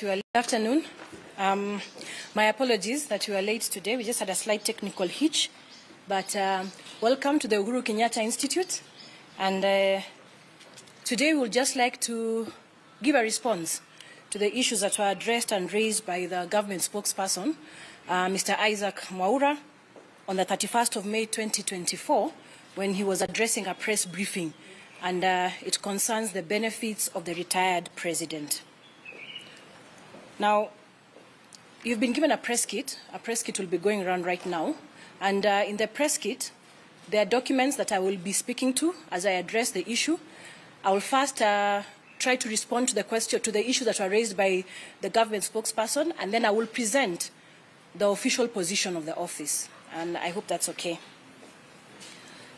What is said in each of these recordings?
Good afternoon. My apologies that we are late today. We just had a slight technical hitch. But welcome to the Uhuru Kenyatta Institute. And today we would just like to give a response to the issues that were addressed and raised by the government spokesperson, Mr. Isaac Mwaura, on the 31st of May 2024, when he was addressing a press briefing. And it concerns the benefits of the retired president. Now, you've been given a press kit. A press kit will be going around right now. And in the press kit, there are documents that I will be speaking to as I address the issue. I will first try to respond to the issue that were raised by the government spokesperson, and then I will present the official position of the office. And I hope that's okay.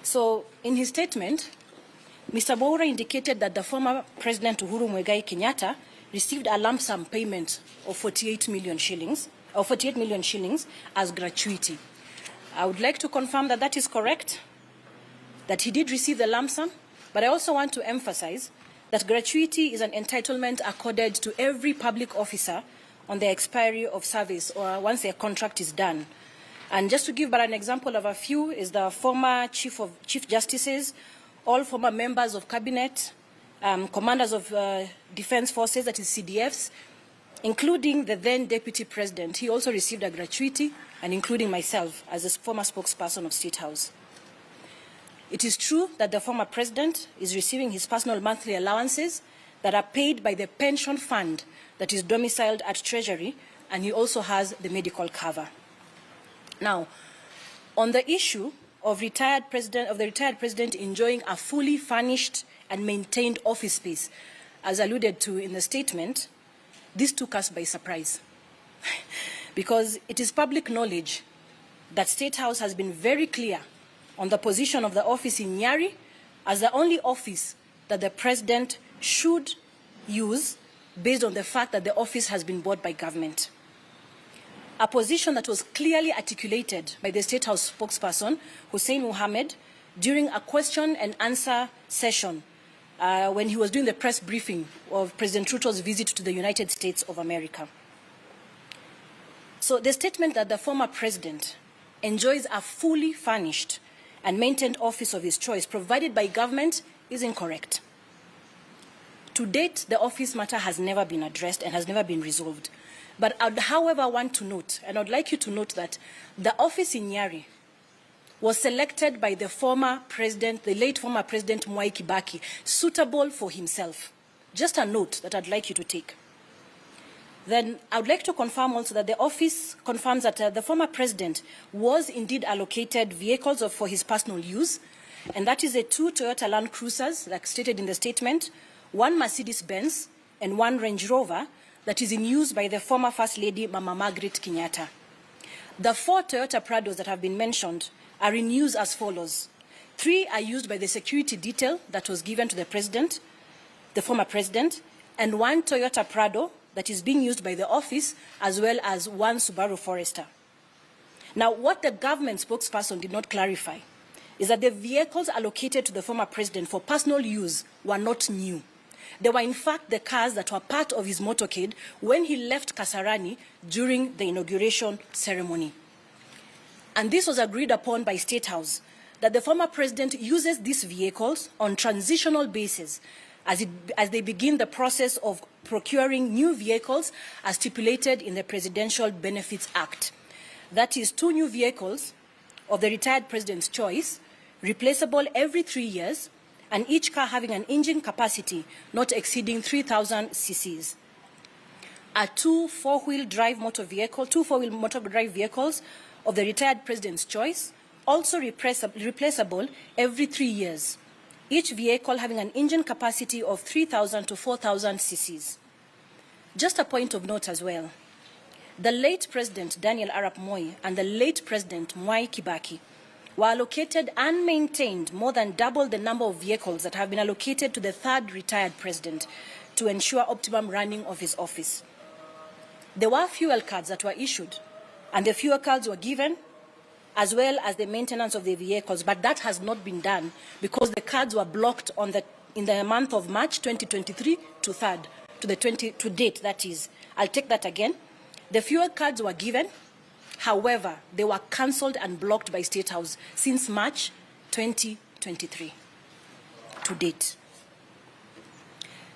So, in his statement, Mr. Mwaura indicated that the former President Uhuru Kenyatta received a lump sum payment of 48 million shillings as gratuity. I would like to confirm that that is correct, that he did receive the lump sum, but I also want to emphasize that gratuity is an entitlement accorded to every public officer on the expiry of service or once their contract is done. And just to give but an example of a few is the former Chief Justices, all former members of Cabinet, commanders of defense forces, that is CDFs, including the then Deputy President. He also received a gratuity, and including myself as a former spokesperson of State House. It is true that the former President is receiving his personal monthly allowances that are paid by the pension fund that is domiciled at Treasury, and he also has the medical cover. Now, on the issue of the retired president enjoying a fully furnished and maintained office space, as alluded to in the statement, this took us by surprise. Because it is public knowledge that State House has been very clear on the position of the office in Nyari as the only office that the president should use based on the fact that the office has been bought by government. A position that was clearly articulated by the State House spokesperson, Hussein Mohammed, during a question and answer session when he was doing the press briefing of President Ruto's visit to the United States of America. So the statement that the former president enjoys a fully furnished and maintained office of his choice provided by government is incorrect. To date, the office matter has never been addressed and has never been resolved. But I would, however, want to note, and I'd like you to note that the office in Nyari was selected by the former president, the late former President Mwai Kibaki, suitable for himself. Just a note that I'd like you to take. Then I would like to confirm also that the office confirms that the former president was indeed allocated vehicles for his personal use, and that is the 2 Toyota Land Cruisers, like stated in the statement, 1 Mercedes-Benz, and 1 Range Rover, that is in use by the former First Lady, Mama Margaret Kenyatta. The 4 Toyota Prados that have been mentioned are in use as follows. 3 are used by the security detail that was given to the president, the former president, and 1 Toyota Prado that is being used by the office, as well as 1 Subaru Forester. Now, what the government spokesperson did not clarify is that the vehicles allocated to the former president for personal use were not new. They were, in fact, the cars that were part of his motorcade when he left Kasarani during the inauguration ceremony. And this was agreed upon by State House, that the former president uses these vehicles on transitional basis as they begin the process of procuring new vehicles as stipulated in the Presidential Benefits Act. That is 2 new vehicles of the retired president's choice, replaceable every 3 years, and each car having an engine capacity not exceeding 3,000 cc's. 2 four-wheel motor drive vehicles of the retired president's choice, also replaceable every 3 years, each vehicle having an engine capacity of 3,000 to 4,000 cc's. Just a point of note as well, the late President Daniel Arap Moi and the late President Mwai Kibaki were allocated and maintained more than double the number of vehicles that have been allocated to the 3rd retired president to ensure optimum running of his office. There were fuel cards that were issued, and the fuel cards were given, as well as the maintenance of the vehicles, but that has not been done because the cards were blocked in the month of March 2023 to to date, that is. I'll take that again. The fuel cards were given. However, they were cancelled and blocked by State House since March 2023 to date.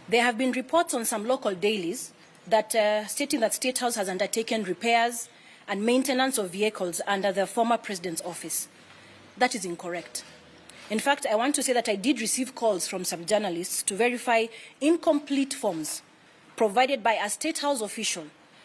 There have been reports on some local dailies that stating that State House has undertaken repairs and maintenance of vehicles under the former president's office. That is incorrect. In fact, I want to say that I did receive calls from some journalists to verify incomplete forms provided by a State House official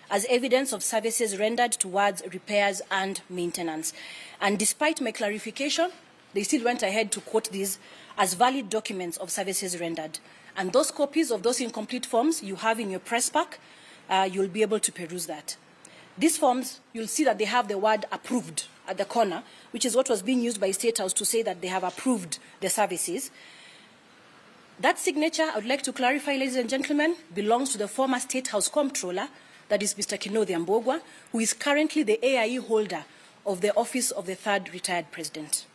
as evidence of services rendered towards repairs and maintenance. And despite my clarification, they still went ahead to quote these as valid documents of services rendered. And those copies of those incomplete forms you have in your press pack, you'll be able to peruse that. These forms, you'll see that they have the word approved at the corner, which is what was being used by State House to say that they have approved the services. That signature, I would like to clarify, ladies and gentlemen, belongs to the former State House Comptroller, that is Mr. Kinodhi Ambogwa, who is currently the AIE holder of the office of the third retired president.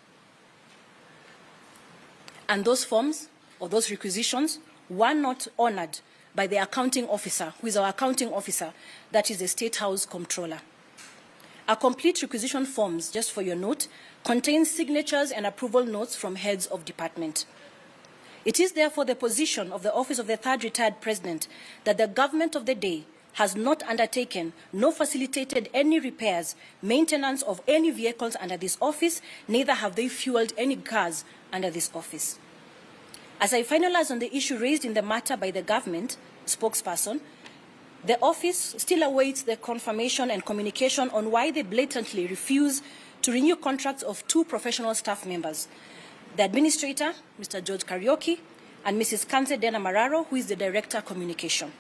And those forms, or those requisitions, were not honored by the accounting officer, who is our accounting officer, that is the State House Comptroller. Our complete requisition forms, just for your note, contain signatures and approval notes from heads of department. It is therefore the position of the office of the third retired president that the government of the day has not undertaken nor facilitated any repairs, maintenance of any vehicles under this office, neither have they fueled any cars under this office. As I finalize on the issue raised in the matter by the government spokesperson, the office still awaits the confirmation and communication on why they blatantly refuse to renew contracts of two professional staff members, the administrator, Mr. George Karaoke, and Mrs. Kanze Dena Mararo, who is the director of communication.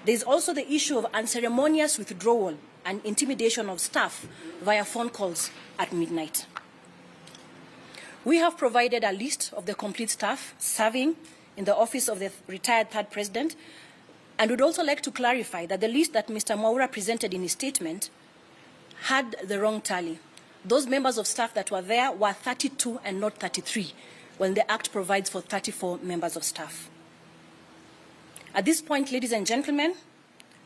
There is also the issue of unceremonious withdrawal and intimidation of staff via phone calls at midnight. We have provided a list of the complete staff serving in the office of the retired third president, and would also like to clarify that the list that Mr. Mwaura presented in his statement had the wrong tally. Those members of staff that were there were 32 and not 33, when the Act provides for 34 members of staff. At this point, ladies and gentlemen,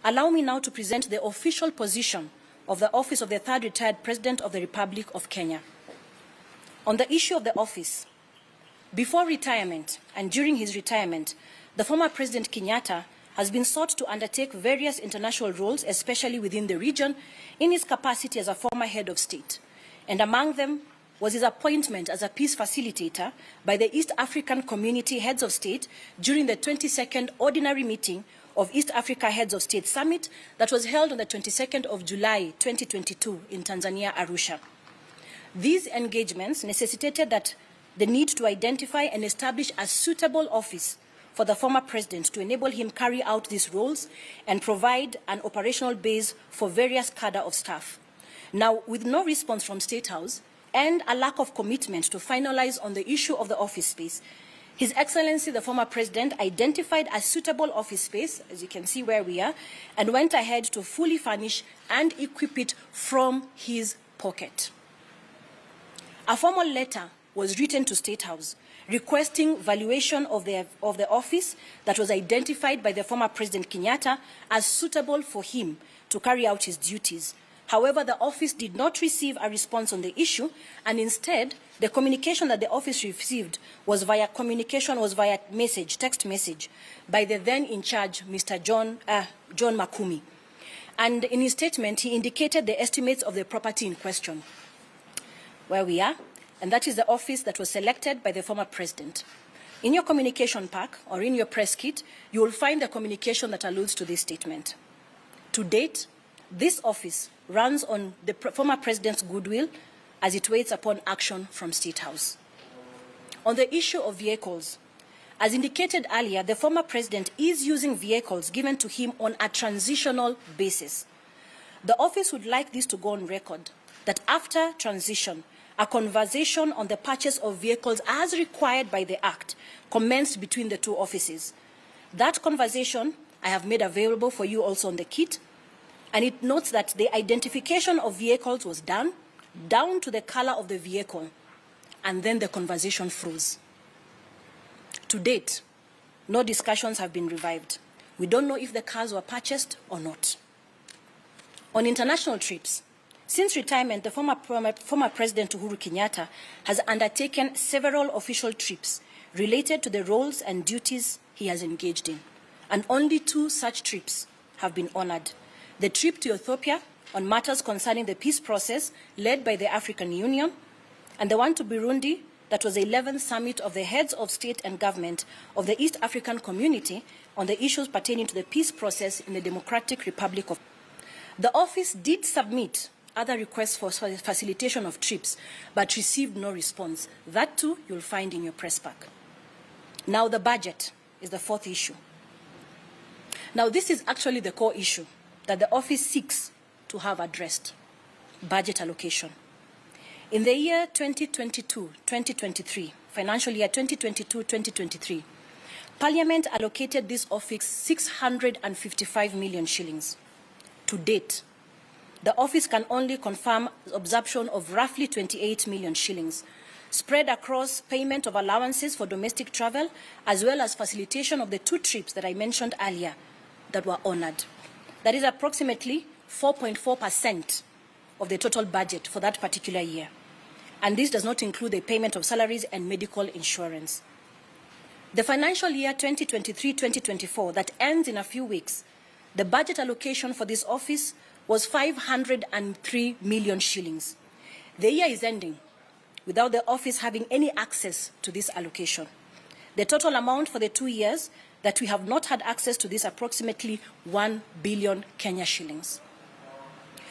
allow me now to present the official position of the office of the third retired president of the Republic of Kenya. On the issue of the office, before retirement and during his retirement, the former President Kenyatta has been sought to undertake various international roles, especially within the region, in his capacity as a former head of state. And among them was his appointment as a peace facilitator by the East African Community Heads of State during the 22nd Ordinary Meeting of East Africa Heads of State Summit that was held on the 22nd of July 2022 in Tanzania, Arusha. These engagements necessitated that the need to identify and establish a suitable office for the former president to enable him carry out these roles and provide an operational base for various cadre of staff. Now, with no response from State House and a lack of commitment to finalize on the issue of the office space, His Excellency, the former president, identified a suitable office space, as you can see where we are, and went ahead to fully furnish and equip it from his pocket. A formal letter was written to State House requesting valuation of the office that was identified by the former President Kenyatta as suitable for him to carry out his duties. However, the office did not receive a response on the issue, and instead, the communication that the office received was via text message, by the then in charge, Mr. John Makumi. And in his statement, he indicated the estimates of the property in question, where we are, and that is the office that was selected by the former president. In your communication pack or in your press kit, you will find the communication that alludes to this statement. To date, this office runs on the former president's goodwill as it waits upon action from State House. On the issue of vehicles, as indicated earlier, the former president is using vehicles given to him on a transitional basis. The office would like this to go on record, that after transition, a conversation on the purchase of vehicles as required by the Act commenced between the two offices. That conversation I have made available for you also on the kit, and it notes that the identification of vehicles was done down to the color of the vehicle, and then the conversation froze. To date, no discussions have been revived. We don't know if the cars were purchased or not. On international trips, since retirement, the former President Uhuru Kenyatta has undertaken several official trips related to the roles and duties he has engaged in. And only 2 such trips have been honored. The trip to Ethiopia on matters concerning the peace process led by the African Union, and the one to Burundi that was the 11th summit of the heads of state and government of the East African Community on the issues pertaining to the peace process in the Democratic Republic of. The office did submit other requests for facilitation of trips, but received no response. That too you'll find in your press pack. Now the budget is the 4th issue. Now this is actually the core issue that the office seeks to have addressed: budget allocation. In the year 2022-2023, financial year 2022-2023, Parliament allocated this office 655 million shillings. To date, the office can only confirm absorption of roughly 28 million shillings, spread across payment of allowances for domestic travel, as well as facilitation of the 2 trips that I mentioned earlier that were honored. That is approximately 4.4% of the total budget for that particular year. And this does not include the payment of salaries and medical insurance. The financial year 2023-2024 that ends in a few weeks, the budget allocation for this office was 503 million shillings. The year is ending without the office having any access to this allocation. The total amount for the 2 years that we have not had access to this approximately 1 billion Kenya shillings.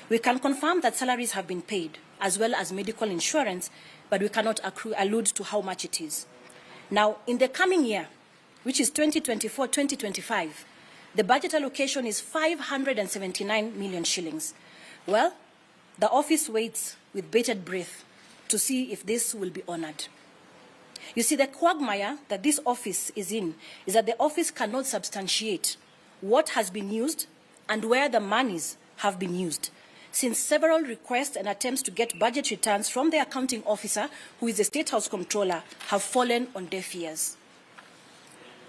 We can confirm that salaries have been paid, as well as medical insurance, but we cannot allude to how much it is. Now, in the coming year, which is 2024-2025, the budget allocation is 579 million shillings. Well, the office waits with bated breath to see if this will be honored. You see, the quagmire that this office is in is that the office cannot substantiate what has been used and where the monies have been used, since several requests and attempts to get budget returns from the accounting officer, who is the State House Comptroller, have fallen on deaf ears.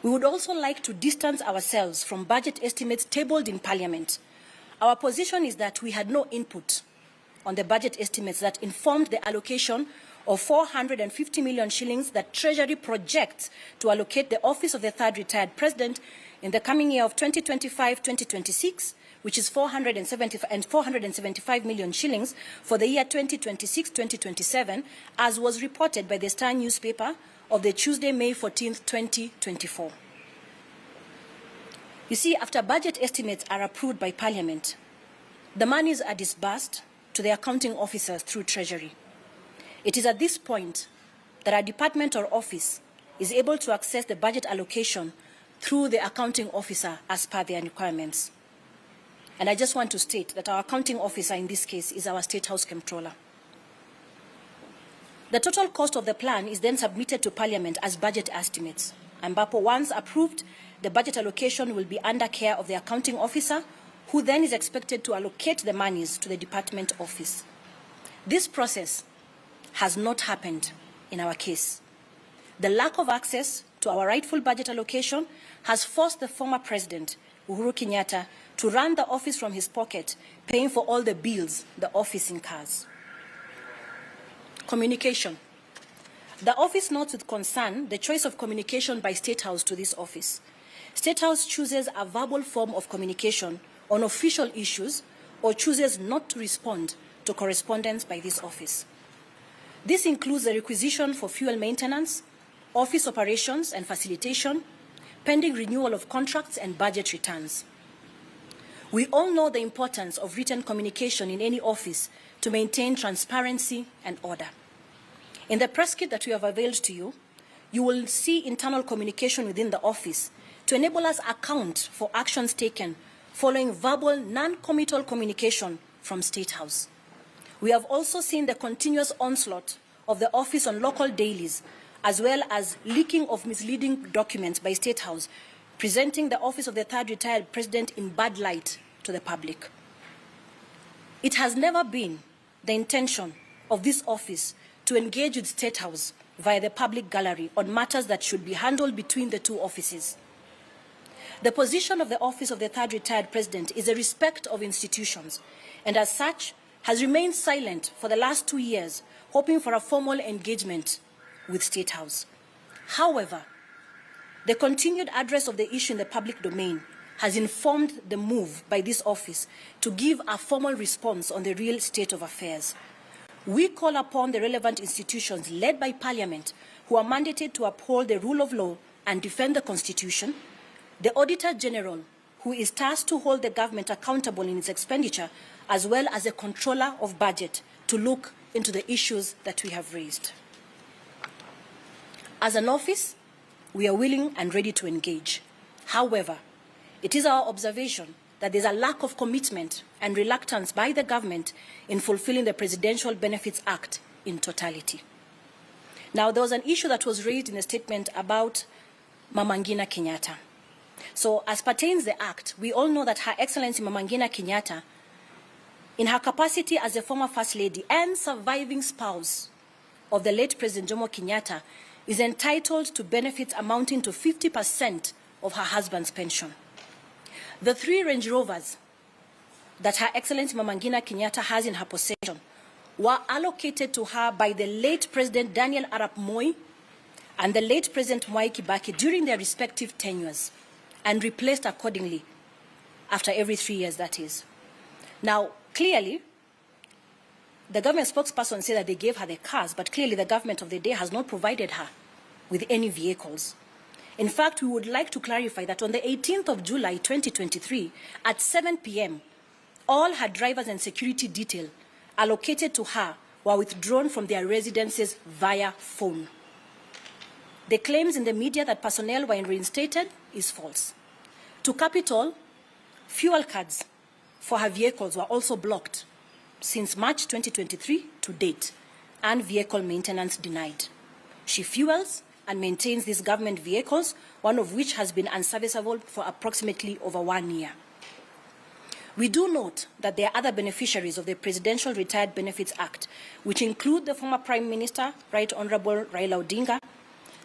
We would also like to distance ourselves from budget estimates tabled in Parliament. Our position is that we had no input on the budget estimates that informed the allocation of 450 million shillings that Treasury projects to allocate the office of the 3rd retired president in the coming year of 2025-2026, which is 475 million shillings for the year 2026-2027, as was reported by the Star newspaper of the Tuesday, May 14th, 2024. You see, after budget estimates are approved by Parliament, the monies are disbursed to the accounting officers through Treasury. It is at this point that our department or office is able to access the budget allocation through the accounting officer as per their requirements. And I just want to state that our accounting officer in this case is our State House Comptroller. The total cost of the plan is then submitted to Parliament as budget estimates. And once approved, the budget allocation will be under care of the accounting officer, who then is expected to allocate the monies to the department office. This process has not happened in our case. The lack of access to our rightful budget allocation has forced the former president, Uhuru Kenyatta, to run the office from his pocket, paying for all the bills the office incurs. Communication. The office notes with concern the choice of communication by State House to this office. State House chooses a verbal form of communication on official issues or chooses not to respond to correspondence by this office. This includes the requisition for fuel maintenance, office operations and facilitation, pending renewal of contracts and budget returns. We all know the importance of written communication in any office to maintain transparency and order. In the press kit that we have availed to you, you will see internal communication within the office to enable us account for actions taken following verbal non-committal communication from State House. We have also seen the continuous onslaught of the office on local dailies, as well as leaking of misleading documents by State House, presenting the office of the 3rd retired president in bad light to the public. It has never been the intention of this office to engage with State House via the public gallery on matters that should be handled between the two offices. The position of the office of the third retired president is a respect of institutions, and as such has remained silent for the last 2 years, hoping for a formal engagement with State House. However, the continued address of the issue in the public domain has informed the move by this office to give a formal response on the real state of affairs. We call upon the relevant institutions led by Parliament, who are mandated to uphold the rule of law and defend the Constitution, the Auditor General, who is tasked to hold the government accountable in its expenditure, as well as a controller of budget, to look into the issues that we have raised. As an office, we are willing and ready to engage. However, it is our observation that there's a lack of commitment and reluctance by the government in fulfilling the Presidential Benefits Act in totality. Now, there was an issue that was raised in the statement about Mama Ngina Kenyatta. So, as pertains the Act, we all know that Her Excellency Mama Ngina Kenyatta, in her capacity as a former First Lady and surviving spouse of the late President Jomo Kenyatta, is entitled to benefits amounting to 50% of her husband's pension. The 3 Range Rovers that Her Excellency Mama Ngina Kenyatta has in her possession were allocated to her by the late President Daniel Arap Moi and the late President Mwai Kibaki during their respective tenures, and replaced accordingly after every 3 years, that is. Now, clearly, the government spokesperson said that they gave her the cars, but clearly the government of the day has not provided her with any vehicles. In fact, we would like to clarify that on the 18th of July 2023, at 7 p.m., all her drivers and security detail allocated to her were withdrawn from their residences via phone. The claims in the media that personnel were reinstated is false. To cap it all, fuel cards for her vehicles were also blocked since March 2023 to date, and vehicle maintenance denied. She fuels and maintains these government vehicles, one of which has been unserviceable for approximately over 1 year. We do note that there are other beneficiaries of the Presidential Retired Benefits Act, which include the former Prime Minister, Right Honorable Raila Odinga,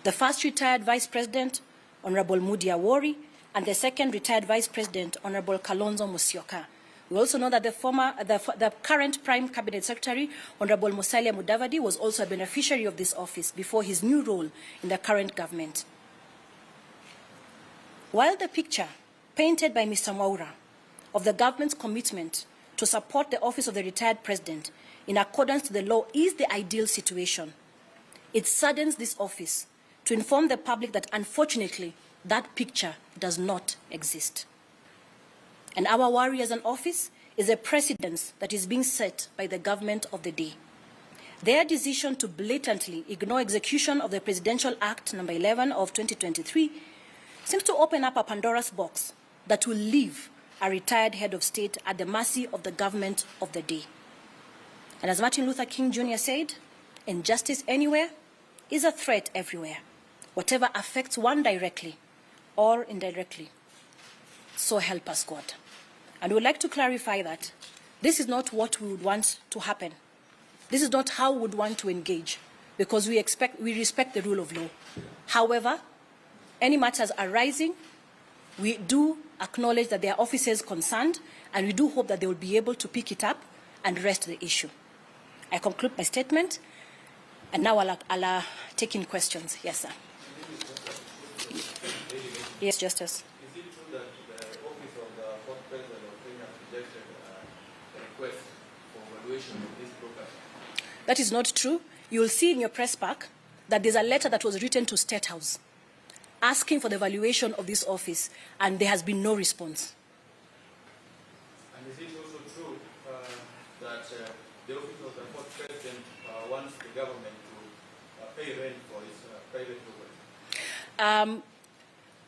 the first retired Vice President, Honorable Mudi Awori, and the second retired Vice President, Honorable Kalonzo Musyoka. We also know that the current Prime Cabinet Secretary, Honorable Musalia Mudavadi, was also a beneficiary of this office before his new role in the current government. While the picture painted by Mr. Mwaura of the government's commitment to support the office of the retired president in accordance to the law is the ideal situation, it saddens this office to inform the public that, unfortunately, that picture does not exist. And our worry as an office is a precedent that is being set by the government of the day. Their decision to blatantly ignore execution of the Presidential Act No. 11 of 2023 seems to open up a Pandora's box that will leave a retired head of state at the mercy of the government of the day. And as Martin Luther King Jr. said, injustice anywhere is a threat everywhere, whatever affects one directly or indirectly. So help us God. And we would like to clarify that this is not what we would want to happen. This is not how we would want to engage, because we respect the rule of law. However, any matters arising, we do acknowledge that there are officers concerned, and we do hope that they will be able to pick it up and rest the issue. I conclude my statement, and now I'll take in questions. Yes, sir. Yes, Justice. Is it true that the office of the fourth president of Kenya rejected a request for valuation of this property? That is not true. You will see in your press pack that there's a letter that was written to State House asking for the valuation of this office, and there has been no response. And is it also true that the office of the fourth president wants the government to pay rent for its private property?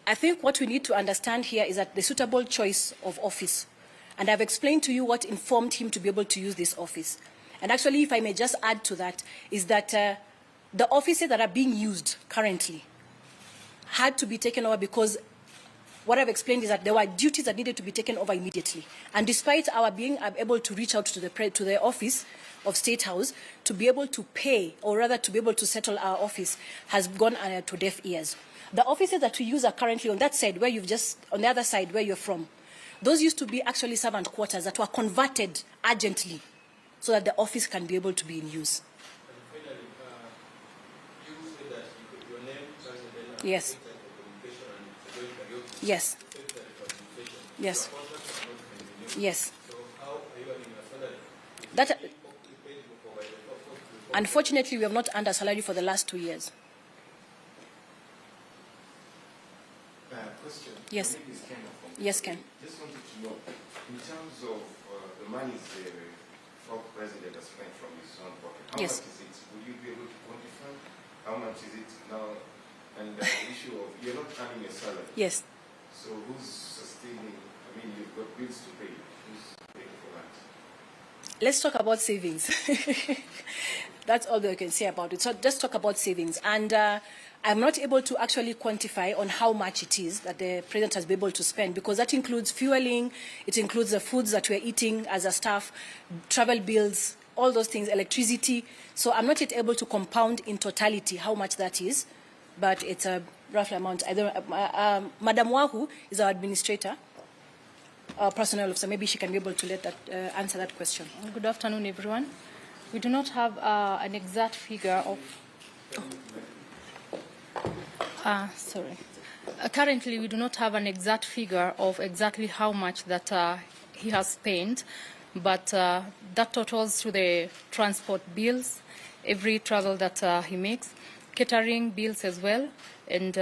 I think what we need to understand here is that the suitable choice of office, and I've explained to you what informed him to be able to use this office. And actually, if I may just add to that, is that the offices that are being used currently had to be taken over because what I've explained is that there were duties that needed to be taken over immediately. And despite our being able to reach out to the office of State House to be able to pay, or rather to be able to settle our office, has gone to deaf ears. The offices that we use are currently on that side where you've just, on the other side where you're from. Those used to be actually servant quarters that were converted urgently so that the office can be able to be in use. And finally, you said that your name, Kanze Dena, Yes. Yes. Yes. Yes. So how are you earning your salary? That, unfortunately, we have not earned a salary for the last 2 years. Question. Yes. Yes, Ken. Just wanted to know, in terms of the money the former president has spent from his own pocket, how Yes. much is it? Will you be able to quantify? How much is it now? And the issue of, you're not earning a salary. Yes. So who's sustaining? I mean, you've got bills to pay. Who's paying for that? Let's talk about savings. That's all that I can say about it. So just talk about savings. And I'm not able to actually quantify on how much it is that the president has been able to spend, because that includes fueling, it includes the foods that we're eating as a staff, travel bills, all those things, electricity. So I'm not yet able to compound in totality how much that is, but it's a rough amount. I don't, Madam Wahu is our administrator, our personnel officer. Maybe she can be able to let that, answer that question. Good afternoon, everyone. We do not have an exact figure of... currently, we do not have an exact figure of exactly how much that he has spent, but that totals to the transport bills, every travel that he makes, catering bills as well, and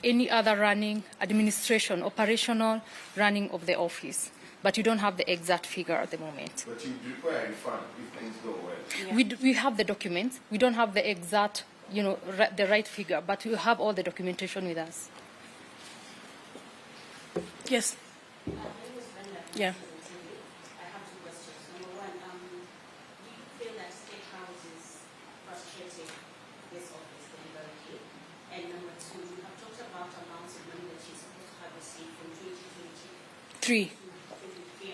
any other running, administration, operational running of the office. But you don't have the exact figure at the moment. But you require a refund if things go well. Yeah. We have the documents. We don't have the exact, the right figure, but we have all the documentation with us. Yes. Yeah. I have two questions. Number one, do you feel that State House is frustrating this office deliberately? And number two, you have talked about amounts of money that she's supposed to have received from 2023 3.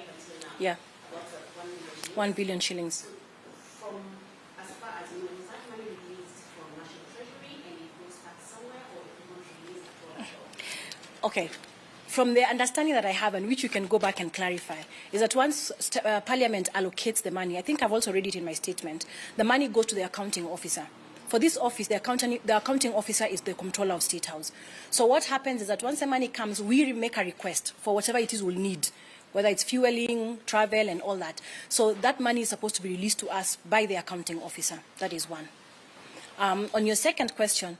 until now. Yeah. About 1 million. 1 billion shillings. So from, as far as you know, is that money released from National Treasury and it goes back somewhere, or it is not released at all? Okay. From the understanding that I have, and which you can go back and clarify, is that once Parliament allocates the money, I think I've also read it in my statement, the money goes to the accounting officer. For this office, the accounting officer is the controller of State House. So what happens is that once the money comes, we make a request for whatever it is we'll need, whether it's fueling, travel, and all that. So that money is supposed to be released to us by the accounting officer. That is one. On your second question,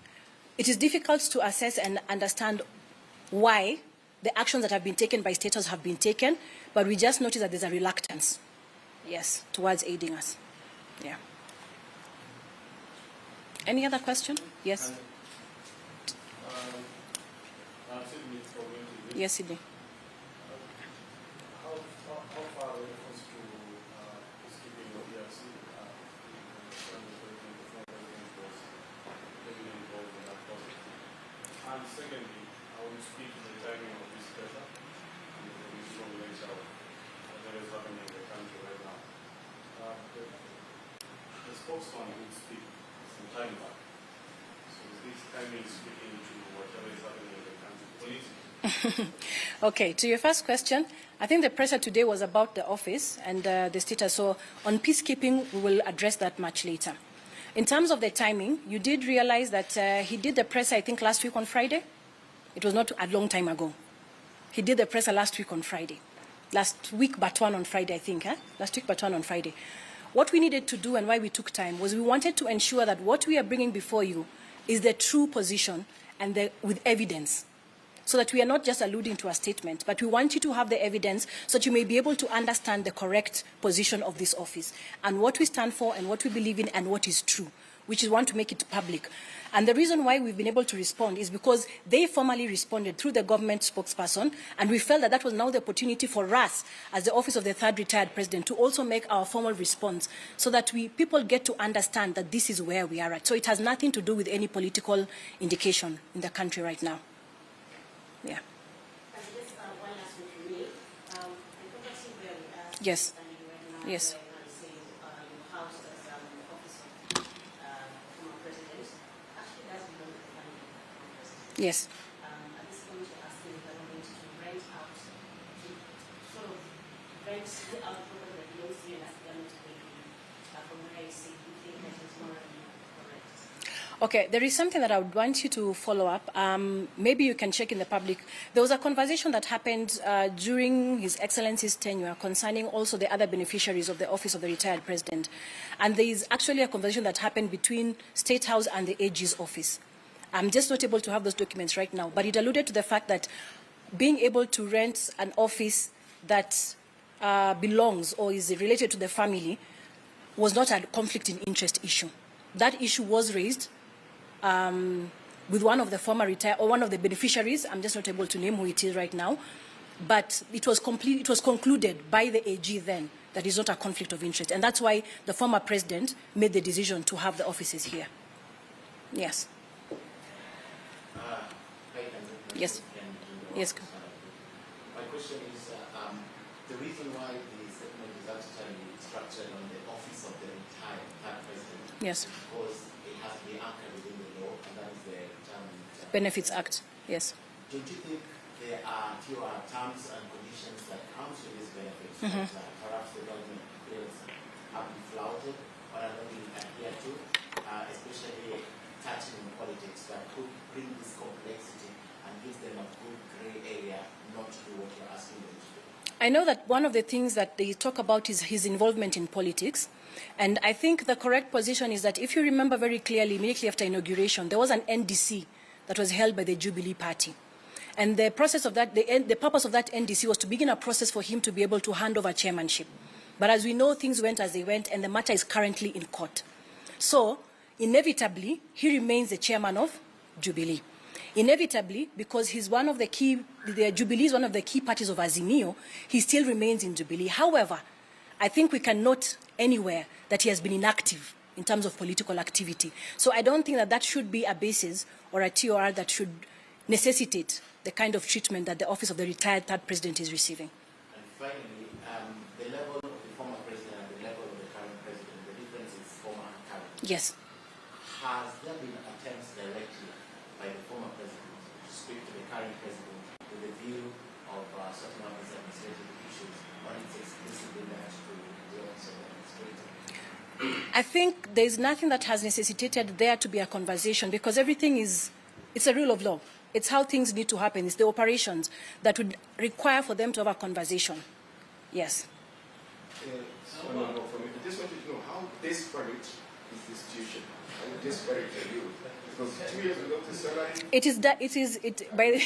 it is difficult to assess and understand why the actions that have been taken by State House have been taken, but we just notice that there's a reluctance, yes, towards aiding us. Yeah. Any other question? Yes. Yes, Sydney. How far away was to peacekeeping or DRC when the president was heavily involved in that process? And secondly, I want to speak to the timing of this pressure and the strong nature that is happening in the country right now. The spokesman would speak some time back. So this timing is speaking to whatever is happening in the country politically. Okay, to your first question, I think the pressure today was about the office and the status. So on peacekeeping, we will address that much later. In terms of the timing, you did realize that he did the presser, I think, last week on Friday. It was not a long time ago. He did the presser last week on Friday. Last week, but one on Friday, I think. Last week, but one on Friday. What we needed to do and why we took time was we wanted to ensure that what we are bringing before you is the true position and with evidence, so that we are not just alluding to a statement, but we want you to have the evidence so that you may be able to understand the correct position of this office and what we stand for and what we believe in and what is true, which is want to make it public. And the reason why we've been able to respond is because they formally responded through the government spokesperson, and we felt that that was now the opportunity for us, as the Office of the Third Retired President, to also make our formal response so that people get to understand that this is where we are at. So it has nothing to do with any political indication in the country right now. Yeah. And just one last one from me. The property where we are Yes. standing right now, Yes. where you say your house as the office of former president, actually does belong to the family of the former president. Yes. At this point, you're asking the government to rent out, to sort of rent out property that belongs to you and ask the government to pay you. From where I see, you think that is morally correct? Okay, there is something that I would want you to follow up. Maybe you can check in the public. There was a conversation that happened during His Excellency's tenure concerning also the other beneficiaries of the office of the retired president. And there is actually a conversation that happened between State House and the AG's office. I'm just not able to have those documents right now, but it alluded to the fact that being able to rent an office that belongs or is related to the family was not a conflict in interest issue. That issue was raised with one of the former retired or one of the beneficiaries. I'm just not able to name who it is right now, but it was concluded by the AG then that is not a conflict of interest, and that's why the former president made the decision to have the offices here. Yes. Yes. Yes. My question is, the reason why the statement is actually structured on the office of the retired president. Yes. Because it has to be anchored within the law, and that is the Benefits Act. Yes. Don't you think there are terms and conditions that comes with these benefits that perhaps the government feels have been flouted or are not being adhered to, especially touching on politics that could bring this complexity and gives them a good grey area not to do what you're asking them to do? I know that one of the things that they talk about is his involvement in politics. And I think the correct position is that if you remember very clearly, immediately after inauguration, there was an NDC that was held by the Jubilee Party. And the process of that, the purpose of that NDC was to begin a process for him to be able to hand over chairmanship. But as we know, things went as they went, and the matter is currently in court. So, inevitably, he remains the chairman of Jubilee. Inevitably, because he's one of the key, the Jubilee is one of the key parties of Azimio, he still remains in Jubilee. However, I think we can note anywhere that he has been inactive in terms of political activity. So I don't think that that should be a basis or a TOR that should necessitate the kind of treatment that the office of the retired third president is receiving. And finally, the level of the former president and the level of the current president, the difference is former and current. Yes. Has there been attempts directly by the former president to speak to the current president with a view of certain of these administrative issues, or it's exclusively left to the office of the administrator? I think there is nothing that has necessitated there to be a conversation, because everything is, it's a rule of law. It's how things need to happen. It's the operations that would require for them to have a conversation. Yes. So, I just wanted to know how desperate is the institution? How desperate are you? Because 2 years without the salary. It is that. It is it by the.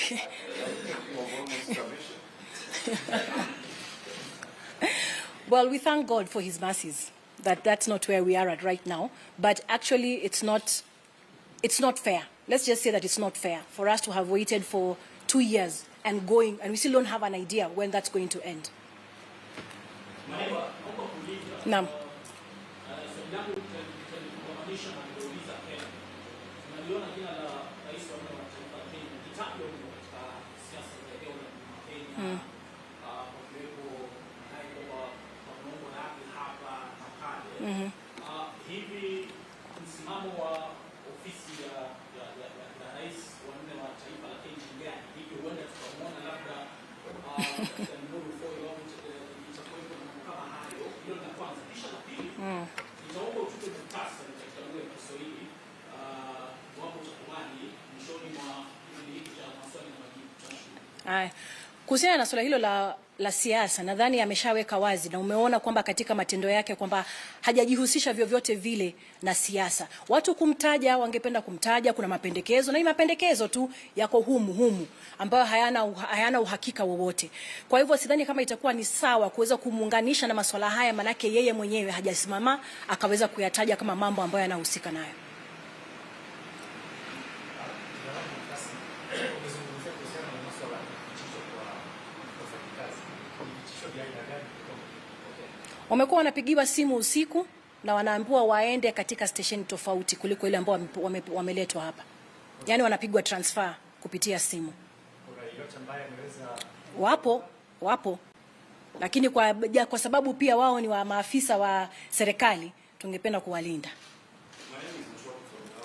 Well, we thank God for His mercies. That's not where we are at right now. But actually, it's not fair. Let's just say that it's not fair for us to have waited for 2 years and going, and we still don't have an idea when that's going to end. Naam. Hivi msimamo wa ofisi ya rais wa nne wa taifa la Kenya ni gani? Hivi huenda tukamwona labda itakuwepo na kama hayo. Hilo la kwanza. Kisha la pili, nitaomba utupe muhtasari katika lugha ya Kiswahili wapo utakumani mwishoni mwa kipindi hiki cha maswali na majibu. Haya. Kuhusiana na swala hilo la siasa, nadhani ameshaweka wazi na umeona kwamba katika matendo yake kwamba hajajihusisha vyovyote vile na siasa. Watu kumtaja, wangependa kumtaja, kuna mapendekezo, na ni mapendekezo tu yako humu ambayo hayana uhakika wowote. Kwa hivyo sidhani kama itakuwa ni sawa kuweza kumuunganisha na masuala haya, manake yeye mwenyewe hajasimama akaweza kuyataja kama mambo ambayo yanahusika nayo. Wamekuwa wanapigiwa simu usiku na wanaambiwa waende katika station tofauti kuliko ile ambao wameletwa hapa. Yaani wanapigwa transfer kupitia simu. Wapo. Lakini kwa sababu pia wao ni wa maafisa wa serikali, tungependa kuwalinda.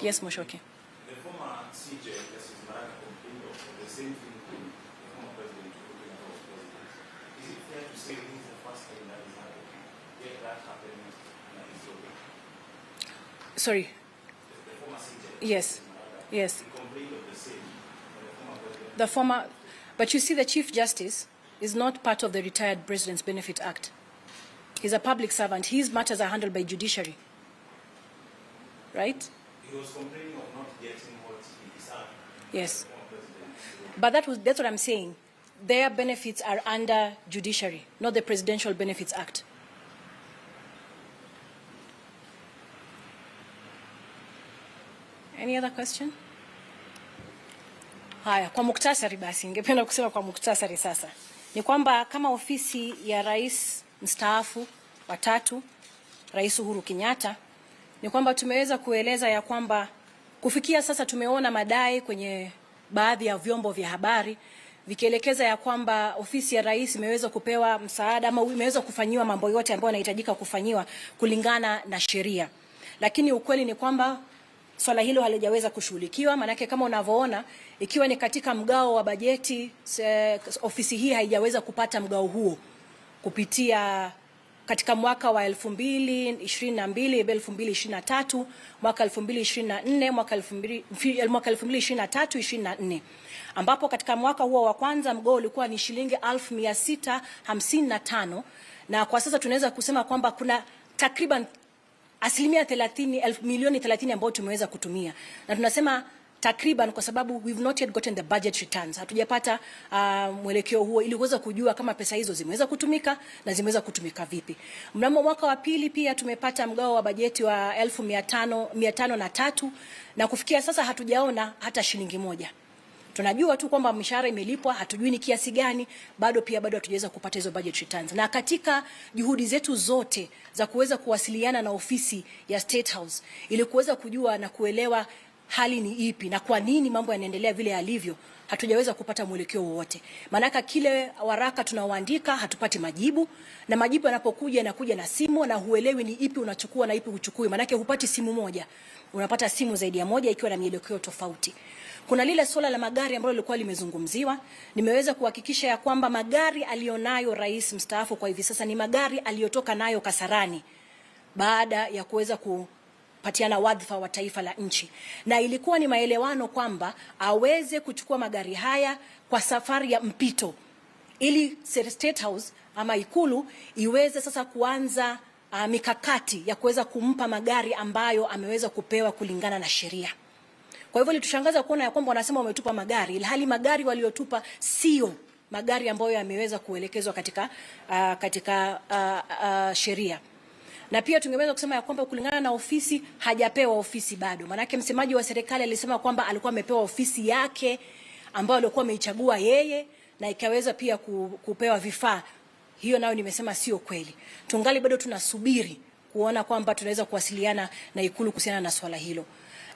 Yes, Moshoki. The former CJ, Justice Maraka, that happened Sorry. The former CJ. Yes. Yes. The complaint of the same. The former, but you see, the Chief Justice is not part of the Retired President's Benefit Act. He's a public servant. His matters are handled by judiciary. Right? He was complaining of not getting what he deserved. Yes. But that's what I'm saying. Their benefits are under judiciary, not the Presidential Benefits Act. Any other question? Haya, kwa muktasari basi, ningependa kusema kwa muktasari sasa. Ni kwamba kama ofisi ya Rais mstaafu wa 3, Rais Uhuru Kenyatta, ni kwamba tumeweza kueleza ya kwamba kufikia sasa tumeona madai kwenye baadhi ya vyombo vya habari vikielekeza ya kwamba ofisi ya rais imeweza kupewa msaada ama imeweza kufanyiwa mambo yote ambayo yanahitajika kufanyiwa kulingana na sheria. Lakini ukweli ni kwamba swala hilo halijaweza kushughulikiwa, manake kama unavyoona ikiwa ni katika mgao wa bajeti, ofisi hii haijaweza kupata mgao huo kupitia katika mwaka wa 2022, 2023, mwaka 2024, mwaka 2023-24, ambapo katika mwaka huo wa kwanza mgao ulikuwa ni shilingi 1655, na kwa sasa tunaweza kusema kwamba kuna takriban asilimia 30, milioni 30 ambayo tumeweza kutumia. Na tunasema takriban kwa sababu we've not yet gotten the budget returns. Hatujapata mwelekeo huo ili kuweza kujua kama pesa hizo zimeweza kutumika na zimeweza kutumika vipi. Mnamo mwaka wa pili pia tumepata mgao wa bajeti wa 1503 na kufikia sasa hatujaona hata shilingi moja. Tunajua tu kwamba mishahara imelipwa, hatujui ni kiasi gani, bado hatujaweza kupata hizo budget returns. Na katika juhudi zetu zote za kuweza kuwasiliana na ofisi ya State House ili kuweza kujua na kuelewa hali ni ipi na kwa nini mambo yanaendelea vile yalivyo, hatujaweza kupata mwelekeo wowote. Maana kile waraka tunaoandika hatupati majibu, na majibu yanapokuja yanakuja na simu na huelewi ni ipi unachukua na ipi uchukui. Maana hupati simu moja, unapata simu zaidi ya moja ikiwa na mielekeo tofauti. Kuna lile swala la magari ambalo lilikuwa limezungumziwa. Nimeweza kuhakikisha ya kwamba magari alionayo rais mstaafu kwa hivi sasa ni magari aliyotoka nayo Kasarani baada ya kuweza kupatiana wadhifa wa taifa la nchi, na ilikuwa ni maelewano kwamba aweze kuchukua magari haya kwa safari ya mpito ili State House ama Ikulu iweze sasa kuanza mikakati ya kuweza kumpa magari ambayo ameweza kupewa kulingana na sheria. Kwa hivyo litushangaza kuona ya kwamba wanasema wametupa magari, ilhali magari waliotupa sio magari ambayo yameweza kuelekezwa katika sheria. Na pia tungeweza kusema ya kwamba kulingana na ofisi hajapewa ofisi bado. Manake msemaji wa serikali alisema kwamba alikuwa amepewa ofisi yake ambayo alikuwa ameichagua yeye na ikaweza pia kupewa vifaa. Hiyo nayo nimesema sio kweli. Tungali bado tunasubiri kuona kwamba tunaweza kuwasiliana na Ikulu kuhusiana na swala hilo.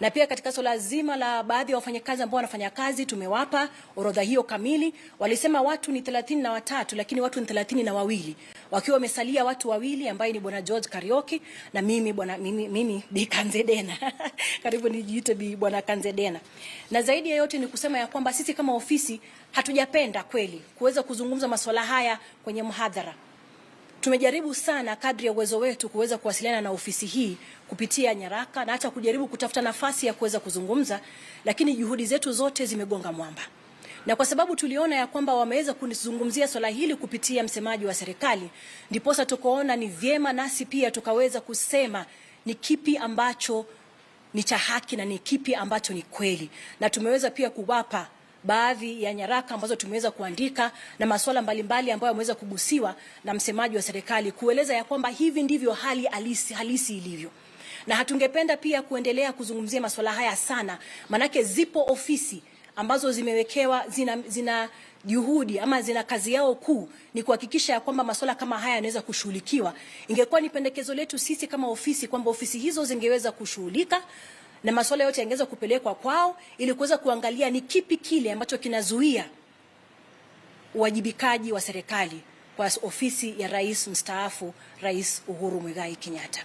Na pia katika swala zima la baadhi ya wafanyakazi ambao wanafanya kazi, tumewapa orodha hiyo kamili. Walisema watu ni 33 lakini watu ni 32, wakiwa wamesalia watu wawili ambaye ni bwana George Karioki na mimi Bi Kanze Dena. Karibu nijiite Bi bwana Kanze Dena. Na zaidi ya yote ni kusema ya kwamba sisi kama ofisi hatujapenda kweli kuweza kuzungumza masuala haya kwenye mhadhara. Tumejaribu sana kadri ya uwezo wetu kuweza kuwasiliana na ofisi hii kupitia nyaraka na hata kujaribu kutafuta nafasi ya kuweza kuzungumza, lakini juhudi zetu zote zimegonga mwamba. Na kwa sababu tuliona ya kwamba wameweza kuzungumzia swala hili kupitia msemaji wa serikali, ndiposa tukaona ni vyema nasi pia tukaweza kusema ni kipi ambacho ni cha haki na ni kipi ambacho ni kweli. Na tumeweza pia kuwapa baadhi ya nyaraka ambazo tumeweza kuandika na masuala mbalimbali ambayo yameweza kugusiwa na msemaji wa serikali kueleza ya kwamba hivi ndivyo hali halisi ilivyo. Na hatungependa pia kuendelea kuzungumzia masuala haya sana, manake zipo ofisi ambazo zimewekewa zina juhudi ama zina kazi yao kuu ni kuhakikisha ya kwamba masuala kama haya yanaweza kushughulikiwa. Ingekuwa ni pendekezo letu sisi kama ofisi kwamba ofisi hizo zingeweza kushughulika na masuala yote yangeweza kupelekwa kwao ili kuweza kuangalia ni kipi kile ambacho kinazuia uwajibikaji wa serikali kwa ofisi ya rais mstaafu Rais Uhuru Kenyatta.